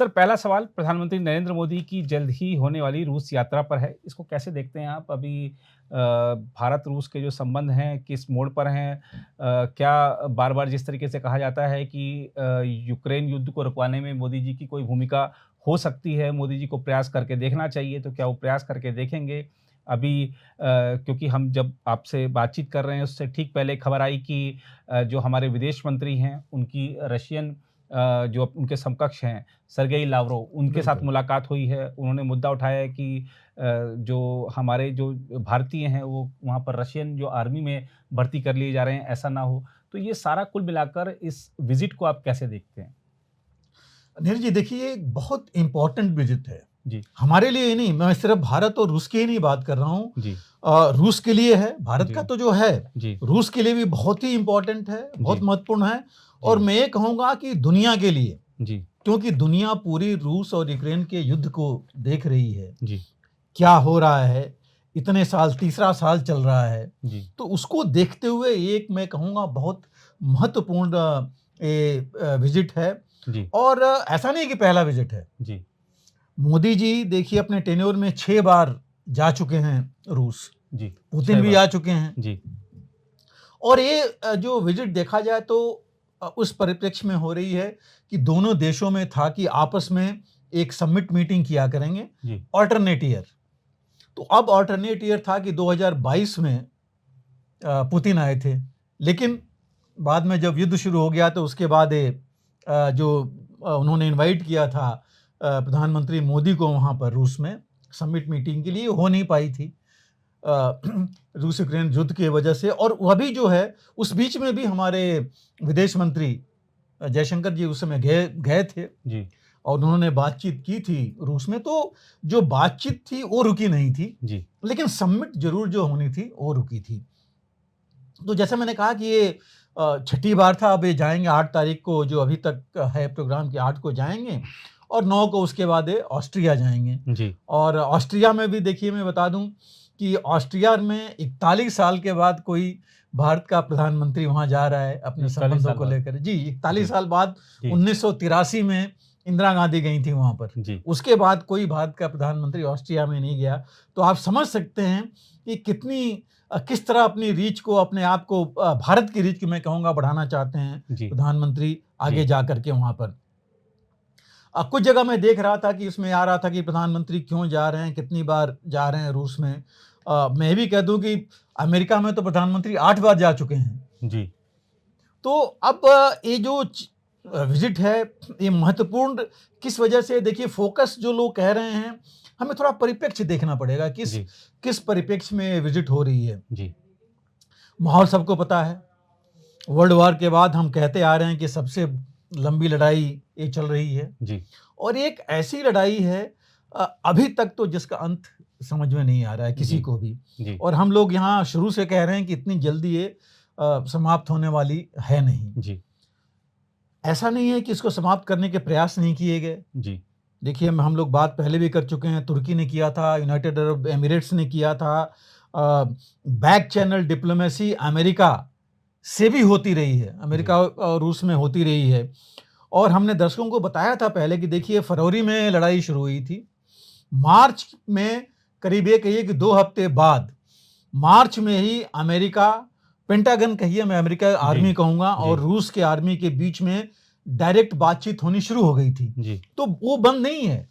Sir, पहला सवाल प्रधानमंत्री नरेंद्र मोदी की जल्द ही होने वाली रूस यात्रा पर है। इसको कैसे देखते हैं आप? अभी भारत-रूस के जो संबंध हैं, किस मोड़ पर हैं? क्या बार-बार जिस तरीके से कहा जाता है कि यूक्रेन युद्ध को रुकवाने में मोदी जी की कोई भूमिका हो सकती है, मोदी जी को प्रयास करके देखना चाहिए, तो क्या वो प्रयास करके देखेंगे? अभी क्योंकि हम जब आपसे बातचीत कर रहे हैं, उससे ठीक पहले खबर आई कि जो हमारे विदेश मंत्री हैं, उनकी रशियन जो उनके समकक्ष हैं, सर्गेई लाव्रोव, उनके साथ बिल्कुल। मुलाकात हुई है। उन्होंने मुद्दा उठाया है कि जो हमारे जो भारतीय हैं, वो वहाँ पर रशियन जो आर्मी में भर्ती कर लिए जा रहे हैं, ऐसा ना हो। तो ये सारा कुल मिलाकर इस विज़िट को आप कैसे देखते हैं? नीरज जी, देखिए, ये एक बहुत इम्पोर्टेंट विजिट है। जी, हमारे लिए ही नहीं, मैं सिर्फ भारत और रूस की ही नहीं बात कर रहा हूँ। जी, रूस के लिए है, भारत जी, का तो जो है, जी, रूस के लिए भी बहुत ही इम्पोर्टेंट है, बहुत जी, महत्वपूर्ण है। और जी, मैं ये कहूँगा कि दुनिया के लिए, जी, क्योंकि दुनिया पूरी रूस और यूक्रेन के युद्ध को देख रही है। जी, क्या हो रहा है, इतने साल, तीसरा साल चल रहा है। जी, तो उसको देखते हुए एक मैं कहूँगा बहुत महत्वपूर्ण विजिट है। जी, और ऐसा नहीं कि पहला विजिट है। जी, मोदी जी देखिए अपने टेन्योर में 6 बार जा चुके हैं रूस। जी, पुतिन 6 भी बार। आ चुके हैं। जी, और ये जो विजिट देखा जाए तो उस परिप्रेक्ष्य में हो रही है कि दोनों देशों में था कि आपस में एक समिट मीटिंग किया करेंगे, जी, अल्टरनेट ईयर। तो अब अल्टरनेट ईयर था कि 2022 में पुतिन आए थे। लेकिन बाद में जब युद्ध शुरू हो गया तो उसके बाद जो उन्होंने इनवाइट किया था प्रधानमंत्री मोदी को वहाँ पर रूस में समिट मीटिंग के लिए, हो नहीं पाई थी रूस यूक्रेन युद्ध की वजह से। और वह भी जो है, उस बीच में भी हमारे विदेश मंत्री जयशंकर जी उस समय गए गए थे जी, और उन्होंने बातचीत की थी रूस में। तो जो बातचीत थी वो रुकी नहीं थी, जी, लेकिन समिट जरूर जो होनी थी वो रुकी थी। तो जैसे मैंने कहा कि ये छठी बार था। अब ये जाएंगे 8 तारीख को, जो अभी तक है प्रोग्राम की, 8 को जाएंगे और 9 को उसके बाद ये ऑस्ट्रिया जाएंगे। जी, और ऑस्ट्रिया में भी देखिए, मैं बता दूं कि ऑस्ट्रिया में 41 साल के बाद कोई भारत का प्रधानमंत्री वहां जा रहा है अपने 41 संबंधों साल को बाद। लेकर। जी, 41 जी, साल बाद जी, 1983 में इंदिरा गांधी गई थी वहां पर। जी, उसके बाद कोई भारत का प्रधानमंत्री ऑस्ट्रिया में नहीं गया। तो आप समझ सकते हैं कि किस तरह अपनी रीच को, अपने आप को, भारत की रीच की मैं कहूँगा बढ़ाना चाहते हैं जी, प्रधानमंत्री आगे जी, जा कर के वहाँ पर। कुछ जगह मैं देख रहा था कि उसमें आ रहा था कि प्रधानमंत्री क्यों जा रहे हैं, कितनी बार जा रहे हैं रूस में। मैं भी कह दूँ कि अमेरिका में तो प्रधानमंत्री 8 बार जा चुके हैं। जी, तो अब ये जो विजिट है, ये महत्वपूर्ण किस वजह से, देखिए फोकस जो लोग कह रहे हैं, हमें थोड़ा परिप्रेक्ष्य देखना पड़ेगा, किस जी, किस परिप्रेक्ष्य में विजिट हो रही है। जी, माहौल सबको पता है। वर्ल्ड वॉर के बाद हम कहते आ रहे हैं कि सबसे लंबी लड़ाई ये चल रही है। जी, और एक ऐसी लड़ाई है अभी तक तो जिसका अंत समझ में नहीं आ रहा है किसी जी, को भी। जी, और हम लोग यहाँ शुरू से कह रहे हैं कि इतनी जल्दी ये समाप्त होने वाली है नहीं। जी, ऐसा नहीं है कि इसको समाप्त करने के प्रयास नहीं किए गए। जी, देखिए, हम लोग बात पहले भी कर चुके हैं, तुर्की ने किया था, यूनाइटेड अरब एमिरेट्स ने किया था। बैक चैनल डिप्लोमेसी अमेरिका से भी होती रही है, जी, अमेरिका और रूस में होती रही है। और हमने दर्शकों को बताया था पहले कि देखिए, फरवरी में लड़ाई शुरू हुई थी। मार्च में, करीब ये कहिए कि 2 हफ्ते बाद, मार्च में ही अमेरिका, पेंटागन कहिए, मैं अमेरिका जी, आर्मी कहूँगा, जी, और रूस के आर्मी के बीच में डायरेक्ट बातचीत होनी शुरू हो गई थी। जी, तो वो बंद नहीं है,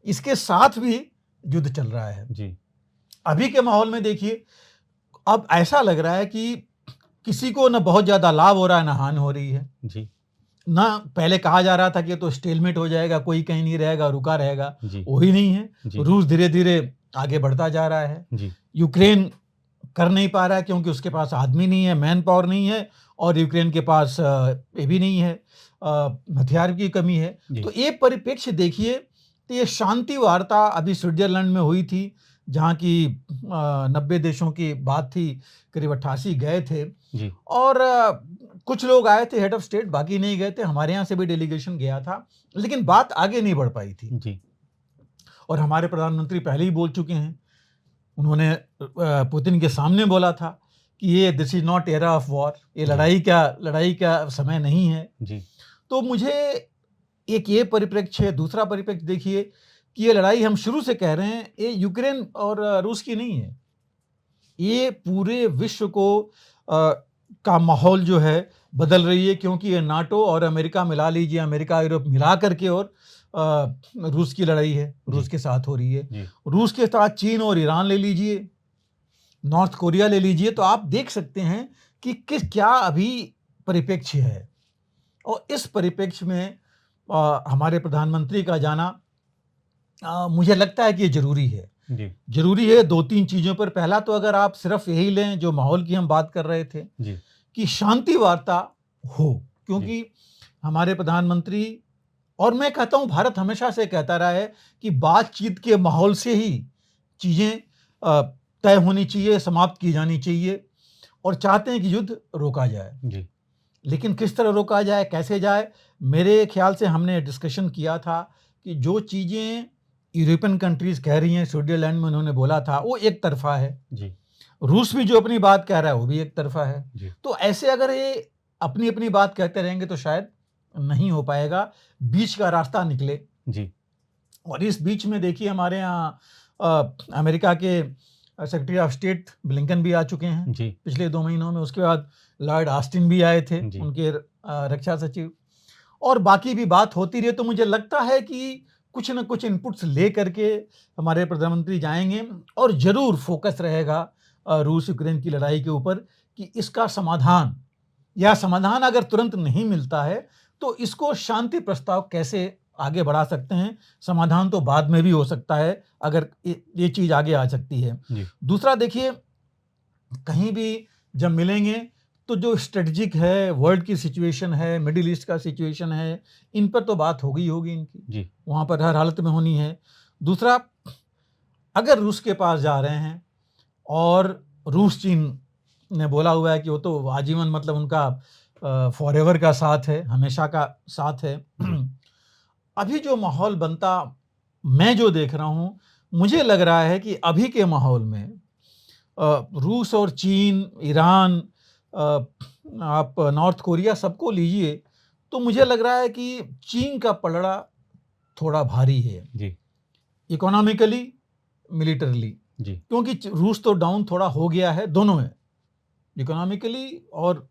इसके साथ भी युद्ध चल रहा है। जी, अभी के माहौल में देखिए, अब ऐसा लग रहा है कि किसी को ना बहुत ज़्यादा लाभ हो रहा है, ना हानि हो रही है। जी, ना पहले कहा जा रहा था कि ये तो स्टेलमेट हो जाएगा, कोई कहीं नहीं रहेगा, रुका रहेगा। जी, वो ही नहीं है। जी, रूस धीरे-धीरे आगे बढ़ता जा रहा है। जी, यूक्रेन कर नहीं पा रहा है क्योंकि उसके पास आदमी नहीं है, मैन पावर नहीं है, और यूक्रेन के पास ये भी नहीं है, हथियार की कमी है। जी, तो ये परिप्रेक्ष्य देखिए, तो ये शांति वार्ता अभी स्विट्जरलैंड में हुई थी, जहाँ की 90 देशों की बात थी, करीब 88 गए थे। जी, और कुछ लोग आए थे हेड ऑफ स्टेट, बाकी नहीं गए थे। हमारे यहाँ से भी डेलीगेशन गया था, लेकिन बात आगे नहीं बढ़ पाई थी। जी, और हमारे प्रधानमंत्री पहले ही बोल चुके हैं, उन्होंने पुतिन के सामने बोला था कि ये this is not era of war, ये जी, लड़ाई का समय नहीं है। जी, तो मुझे एक ये परिप्रेक्ष्य है। दूसरा परिप्रेक्ष्य देखिए कि ये लड़ाई हम शुरू से कह रहे हैं, ये यूक्रेन और रूस की नहीं है, ये पूरे विश्व को का माहौल जो है बदल रही है, क्योंकि ये नाटो और अमेरिका मिला लीजिए, अमेरिका यूरोप मिला करके और रूस की लड़ाई है, रूस के साथ हो रही है। रूस के साथ चीन और ईरान ले लीजिए, नॉर्थ कोरिया ले लीजिए, तो आप देख सकते हैं कि क्या अभी परिप्रेक्ष्य है। और इस परिप्रेक्ष्य में हमारे प्रधानमंत्री का जाना मुझे लगता है कि ये जरूरी है। जरूरी है 2-3 चीजों पर। पहला तो अगर आप सिर्फ यही लें जो माहौल की हम बात कर रहे थे कि शांति वार्ता हो, क्योंकि हमारे प्रधानमंत्री और मैं कहता हूं भारत हमेशा से कहता रहा है कि बातचीत के माहौल से ही चीजें तय होनी चाहिए, समाप्त की जानी चाहिए, और चाहते हैं कि युद्ध रोका जाए। लेकिन किस तरह रोका जाए, कैसे जाए, मेरे ख्याल से हमने डिस्कशन किया था कि जो चीजें यूरोपियन कंट्रीज कह रही हैं, स्विट्जरलैंड में उन्होंने बोला था, वो एक तरफा है। रूस भी जो अपनी बात कह रहा है वो भी एक तरफा है। तो ऐसे अगर ये अपनी अपनी बात कहते रहेंगे तो शायद नहीं हो पाएगा, बीच का रास्ता निकले। और इस बीच में देखिए हमारे यहाँ अमेरिका के सेक्रेटरी ऑफ स्टेट ब्लिंकन भी आ चुके हैं पिछले 2 महीनों में। उसके बाद लॉर्ड ऑस्टिन भी आए थे, उनके रक्षा सचिव, और बाकी भी बात होती रही। तो मुझे लगता है कि कुछ न कुछ इनपुट्स ले करके हमारे प्रधानमंत्री जाएंगे, और जरूर फोकस रहेगा रूस यूक्रेन की लड़ाई के ऊपर कि इसका समाधान, या समाधान अगर तुरंत नहीं मिलता है तो इसको शांति प्रस्ताव कैसे आगे बढ़ा सकते हैं। समाधान तो बाद में भी हो सकता है अगर ये चीज आगे आ सकती है। दूसरा देखिए, कहीं भी जब मिलेंगे तो जो स्ट्रेटजिक है, वर्ल्ड की सिचुएशन है, मिडिल ईस्ट का सिचुएशन है, इन पर तो बात होगी इनकी, वहां पर हर हालत में होनी है। दूसरा, अगर रूस के पास जा रहे हैं और रूस चीन ने बोला हुआ है कि वो तो आजीवन, मतलब उनका फॉरएवर का साथ है, हमेशा का साथ है। अभी जो माहौल बनता, मैं जो देख रहा हूं, मुझे लग रहा है कि अभी के माहौल में रूस और चीन, ईरान, आप नॉर्थ कोरिया, सबको लीजिए, तो मुझे लग रहा है कि चीन का पलड़ा थोड़ा भारी है, इकोनॉमिकली, मिलिटरली, क्योंकि रूस तो डाउन थोड़ा हो गया है दोनों में, इकोनॉमिकली और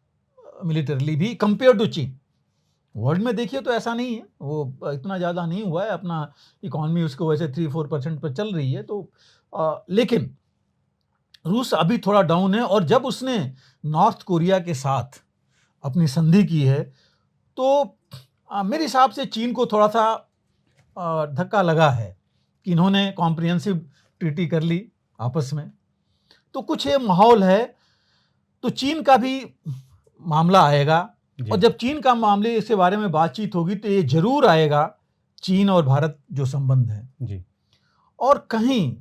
मिलिटरली भी, कंपेयर टू चीन। वर्ल्ड में देखिए तो ऐसा नहीं है, वो इतना ज़्यादा नहीं हुआ है, अपना इकोनॉमी उसको वैसे 3-4% पर चल रही है। तो लेकिन रूस अभी थोड़ा डाउन है, और जब उसने नॉर्थ कोरिया के साथ अपनी संधि की है तो मेरे हिसाब से चीन को थोड़ा सा धक्का लगा है कि इन्होंने कॉम्प्रिहेंसिव ट्रीटी कर ली आपस में, तो कुछ ये माहौल है। तो चीन का भी मामला आएगा, और जब चीन का मामले इसके बारे में बातचीत होगी तो ये जरूर आएगा चीन और भारत जो संबंध है। और कहीं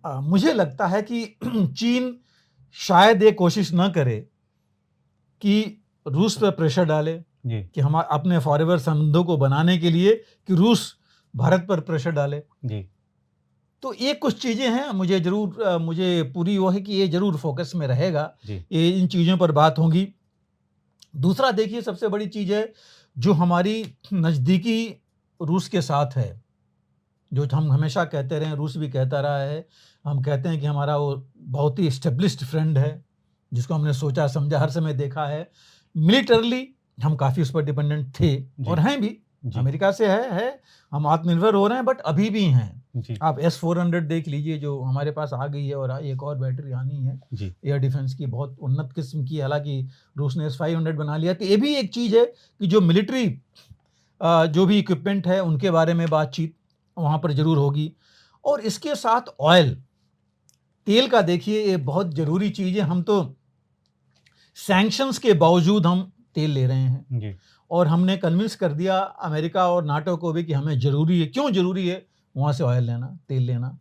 मुझे लगता है कि चीन शायद ये कोशिश न करे कि रूस पर प्रेशर डाले कि हम अपने फॉरएवर संबंधों को बनाने के लिए कि रूस भारत पर प्रेशर डाले। तो ये कुछ चीजें हैं, मुझे पूरी वो है कि ये जरूर फोकस में रहेगा, ये इन चीजों पर बात होगी। दूसरा देखिए, सबसे बड़ी चीज है जो हमारी नजदीकी रूस के साथ है, जो हम हमेशा कहते रहे, रूस भी कहता रहा है, हम कहते हैं कि हमारा वो बहुत ही एस्टेब्लिश्ड फ्रेंड है, जिसको हमने सोचा समझा हर समय देखा है। मिलिटरली हम काफ़ी उस पर डिपेंडेंट थे और हैं भी, अमेरिका से है, हम आत्मनिर्भर हो रहे हैं, बट अभी भी हैं। आप S-400 देख लीजिए जो हमारे पास आ गई है, और एक और बैटरी आनी है एयर डिफेंस की, बहुत उन्नत किस्म की, हालांकि रूस ने S-500 बना लिया। तो ये भी एक चीज़ है कि जो मिलिट्री जो भी इक्विपमेंट है उनके बारे में बातचीत वहाँ पर जरूर होगी। और इसके साथ ऑयल, तेल का देखिए, ये बहुत ज़रूरी चीज़ है। हम तो सैंक्शंस के बावजूद हम तेल ले रहे हैं, और हमने कन्विंस कर दिया अमेरिका और नाटो को भी कि हमें ज़रूरी है, क्यों ज़रूरी है वहाँ से ऑयल लेना, तेल लेना।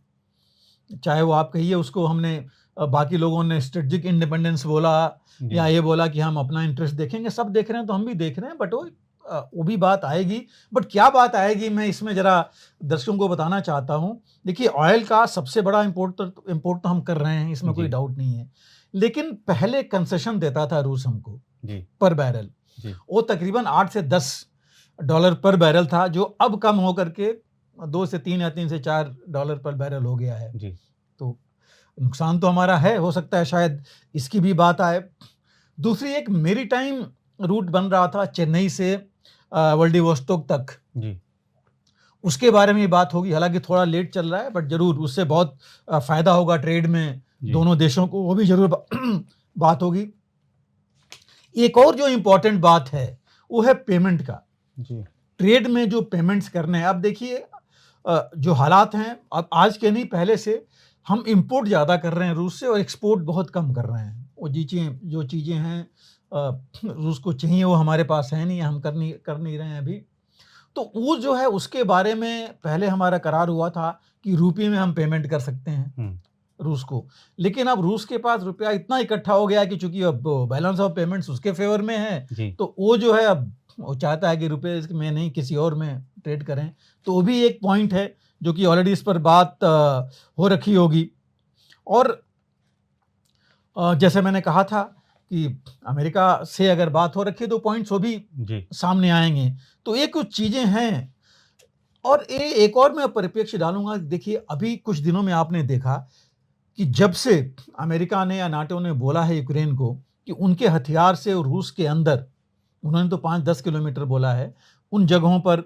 चाहे वो आप कहिए उसको, हमने बाकी लोगों ने स्ट्रेटेजिक इंडिपेंडेंस बोला, या ये बोला कि हम अपना इंटरेस्ट देखेंगे, सब देख रहे हैं तो हम भी देख रहे हैं, बट वो भी बात आएगी। बट क्या बात आएगी, मैं इसमें ज़रा दर्शकों को बताना चाहता हूँ। देखिए, ऑयल का सबसे बड़ा इम्पोर्ट तो हम कर रहे हैं, इसमें कोई डाउट नहीं है, लेकिन पहले कंसेशन देता था रूस हमको पर बैरल, वो तकरीबन $8 से $10 डॉलर पर बैरल था, जो अब कम हो करके 2 से 3 या 3 से 4 डॉलर पर बैरल हो गया है। जी। तो नुकसान तो हमारा है, हो सकता है शायद इसकी भी बात आए। दूसरी एक मेरीटाइम रूट बन रहा था चेन्नई से व्लादिवोस्तोक तक, जी। उसके बारे में बात होगी। हालांकि थोड़ा लेट चल रहा है, बट जरूर उससे बहुत फायदा होगा ट्रेड में जी। दोनों देशों को, वो भी जरूर बात होगी। एक और जो इम्पोर्टेंट बात है वो है पेमेंट का। जी। ट्रेड में जो पेमेंट्स करने हैं, अब देखिए जो हालात हैं, अब आज के नहीं पहले से हम इंपोर्ट ज़्यादा कर रहे हैं रूस से और एक्सपोर्ट बहुत कम कर रहे हैं। वो जो चीज़ें हैं रूस को चाहिए वो हमारे पास है नहीं, हम कर नहीं रहे हैं अभी। तो वो जो है उसके बारे में पहले हमारा करार हुआ था कि रुपये में हम पेमेंट कर सकते हैं रूस को, लेकिन अब रूस के पास रुपया इतना इकट्ठा हो गया है कि चूंकि अब बैलेंस ऑफ पेमेंट्स उसके फेवर में है, तो वो जो है अब वो चाहता है कि रुपये में नहीं किसी और में ट्रेड करें। तो वो भी एक पॉइंट है जो कि ऑलरेडी इस पर बात हो रखी होगी। और जैसे मैंने कहा था कि अमेरिका से अगर बात हो रखी तो पॉइंट्स वो भी सामने आएंगे। तो ये कुछ चीज़ें हैं। और एक और मैं परिप्रेक्ष्य डालूंगा। देखिए अभी कुछ दिनों में आपने देखा कि जब से अमेरिका ने या नाटो ने बोला है यूक्रेन को कि उनके हथियार से रूस के अंदर, उन्होंने तो 5-10 किलोमीटर बोला है, उन जगहों पर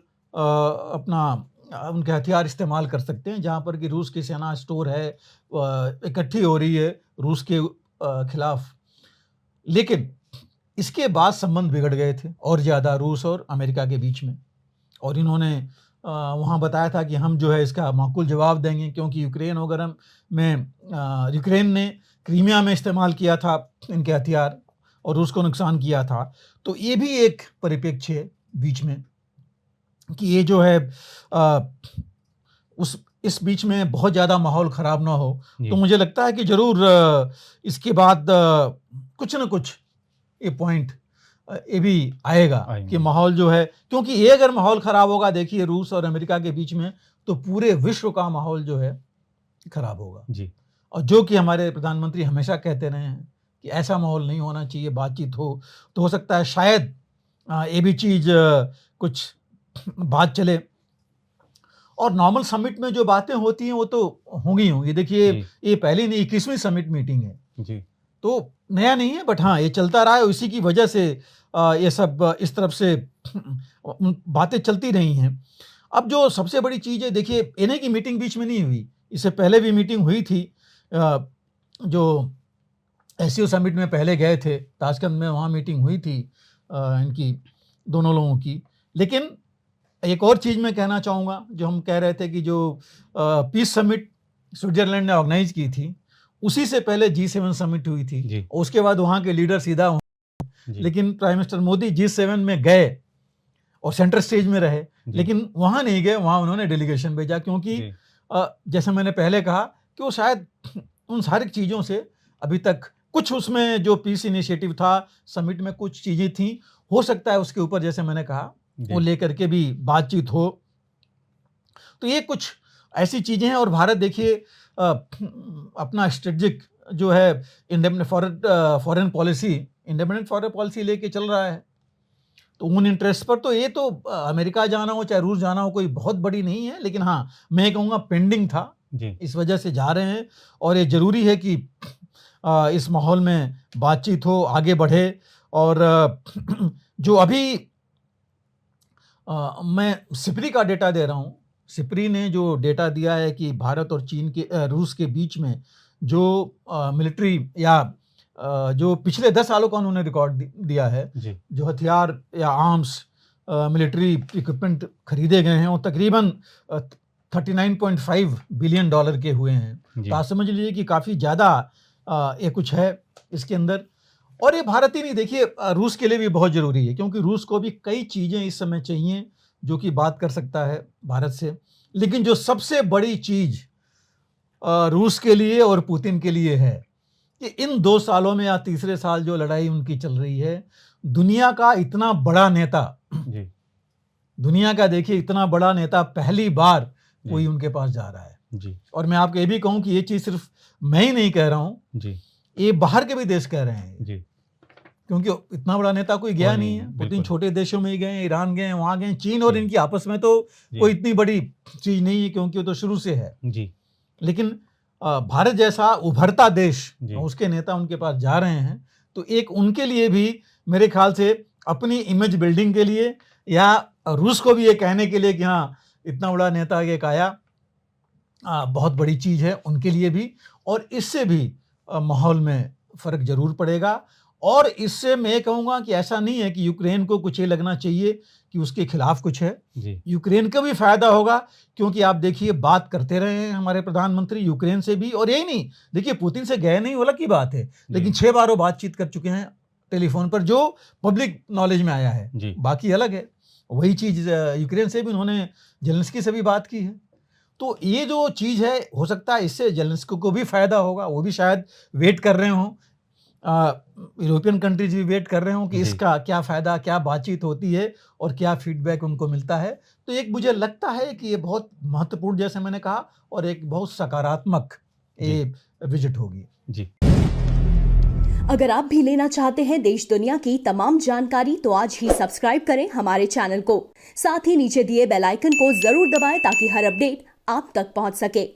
उनके हथियार इस्तेमाल कर सकते हैं जहां पर कि रूस की सेना स्टोर है, इकट्ठी हो रही है रूस के खिलाफ। लेकिन इसके बाद संबंध बिगड़ गए थे और ज़्यादा रूस और अमेरिका के बीच में, और इन्होंने वहाँ बताया था कि हम जो है इसका माकूल जवाब देंगे, क्योंकि यूक्रेन ने क्रीमिया में इस्तेमाल किया था इनके हथियार और रूस को नुकसान किया था। तो ये भी एक परिप्रेक्ष्य है बीच में कि ये जो है इस बीच में बहुत ज़्यादा माहौल ख़राब ना हो। तो मुझे लगता है कि ज़रूर इसके बाद कुछ न कुछ ये पॉइंट ये भी आएगा कि माहौल जो है, क्योंकि ये अगर माहौल ख़राब होगा, देखिए रूस और अमेरिका के बीच में, तो पूरे विश्व का माहौल जो है ख़राब होगा जी। और जो कि हमारे प्रधानमंत्री हमेशा कहते रहे हैं कि ऐसा माहौल नहीं होना चाहिए, बातचीत हो। तो हो सकता है शायद ये भी चीज़ कुछ बात चले। और नॉर्मल समिट में जो बातें होती हैं वो तो होंगी। देखिए ये पहली नहीं 21वीं समिट मीटिंग है जी। तो नया नहीं है, बट हाँ ये चलता रहा है। इसी की वजह से ये सब इस तरफ से बातें चलती रही हैं। अब जो सबसे बड़ी चीज़ है, देखिए एनए की मीटिंग बीच में नहीं हुई, इससे पहले भी मीटिंग हुई थी। जो एससीओ समिट में पहले गए थे ताशकंद में, वहाँ मीटिंग हुई थी इनकी दोनों लोगों की। लेकिन एक और चीज़ मैं कहना चाहूँगा, जो हम कह रहे थे कि जो पीस समिट स्विट्जरलैंड ने ऑर्गेनाइज की थी, उसी से पहले G7 समिट हुई थी, उसके बाद वहाँ के लीडर सीधा लेकिन प्राइम मिनिस्टर मोदी G7 में गए और सेंटर स्टेज में रहे, लेकिन वहाँ नहीं गए, वहाँ उन्होंने डेलीगेशन भेजा, क्योंकि जैसे मैंने पहले कहा कि वो शायद उन सारी चीज़ों से अभी तक कुछ उसमें जो पीस इनिशिएटिव था समिट में, कुछ चीज़ें थी, हो सकता है उसके ऊपर जैसे मैंने कहा वो लेकर के भी बातचीत हो। तो ये कुछ ऐसी चीज़ें हैं। और भारत देखिए अपना स्ट्रेटजिक जो है फॉरेन पॉलिसी लेके चल रहा है। तो उन इंटरेस्ट पर तो ये तो अमेरिका जाना हो चाहे रूस जाना हो कोई बहुत बड़ी नहीं है, लेकिन हाँ मैं कहूँगा पेंडिंग था जी। इस वजह से जा रहे हैं। और ये ज़रूरी है कि इस माहौल में बातचीत हो, आगे बढ़े। और जो अभी मैं सिप्री का डेटा दे रहा हूँ, सिप्री ने जो डेटा दिया है कि भारत और रूस के बीच में जो मिलिट्री या जो पिछले 10 सालों का उन्होंने रिकॉर्ड दिया है, जो हथियार या आर्म्स मिलिट्री इक्विपमेंट खरीदे गए हैं, वो तकरीबन $39.5 बिलियन के हुए हैं। तो आप समझ लीजिए कि काफ़ी ज़्यादा ये कुछ है इसके अंदर। और ये भारत ही नहीं, देखिए रूस के लिए भी बहुत ज़रूरी है, क्योंकि रूस को भी कई चीज़ें इस समय चाहिए जो कि बात कर सकता है भारत से। लेकिन जो सबसे बड़ी चीज़ रूस के लिए और पुतिन के लिए है कि इन 2 सालों में या तीसरे साल जो लड़ाई उनकी चल रही है, दुनिया का इतना बड़ा नेता जी। दुनिया का देखिए इतना बड़ा नेता पहली बार कोई उनके पास जा रहा है जी। और मैं आपको ये भी कहूँ कि ये चीज़ सिर्फ मैं ही नहीं कह रहा हूँ जी, ये बाहर के भी देश कह रहे हैं जी। क्योंकि इतना बड़ा नेता कोई गया कोई नहीं नहीं है। है, पुतिन बिल्कुल। छोटे देशों में ही गए, ईरान गए, वहाँ गए, चीन और जी, इनकी आपस में तो जी, कोई इतनी बड़ी चीज़ नहीं है, क्योंकि वो तो शुरू से है। जी, लेकिन भारत जैसा उभरता देश, जी, उसके नेता उनके पास जा रहे हैं, तो एक उनके लिए भी मेरे ख्याल से अपनी इमेज बिल्डिंग के लिए, या रूस को भी ये कहने के लिए कि हाँ, इतना बड़ा नेता एक आया, बहुत बड़ी चीज़ है उनके लिए भी। और इससे भी माहौल में फ़र्क ज़रूर पड़ेगा। और इससे मैं कहूँगा कि ऐसा नहीं है कि यूक्रेन को कुछ ये लगना चाहिए कि उसके खिलाफ कुछ है। जी, यूक्रेन का भी फ़ायदा होगा, क्योंकि आप देखिए बात करते रहे हैं हमारे प्रधानमंत्री यूक्रेन से भी। और यही नहीं, देखिए पुतिन से गए नहीं वो अलग की बात है, लेकिन जी, 6 बार वो बातचीत कर चुके हैं टेलीफ़ोन पर, जो पब्लिक नॉलेज में आया है, जी, बाकी अलग है। वही चीज़ यूक्रेन से भी उन्होंने ज़ेलेंस्की से भी बात की है। तो ये जो चीज़ है, हो सकता है इससे ज़ेलेंस्की को भी फ़ायदा होगा, वो भी शायद वेट कर रहे हों। यूरोपियन कंट्रीज़ भी वेट कर रहे हों कि जी। इसका क्या फ़ायदा, क्या बातचीत होती है और क्या फ़ीडबैक उनको मिलता है। तो एक मुझे लगता है कि ये बहुत महत्वपूर्ण, जैसे मैंने कहा, और एक बहुत सकारात्मक जी, ये विज़िट होगी। जी। अगर आप भी लेना चाहते हैं देश दुनिया की तमाम जानकारी, तो आज ही सब्सक्राइब करें हमारे चैनल को। साथ ही नीचे दिए बेल आइकन को जरूर दबाएं ताकि हर अपडेट आप तक पहुंच सके।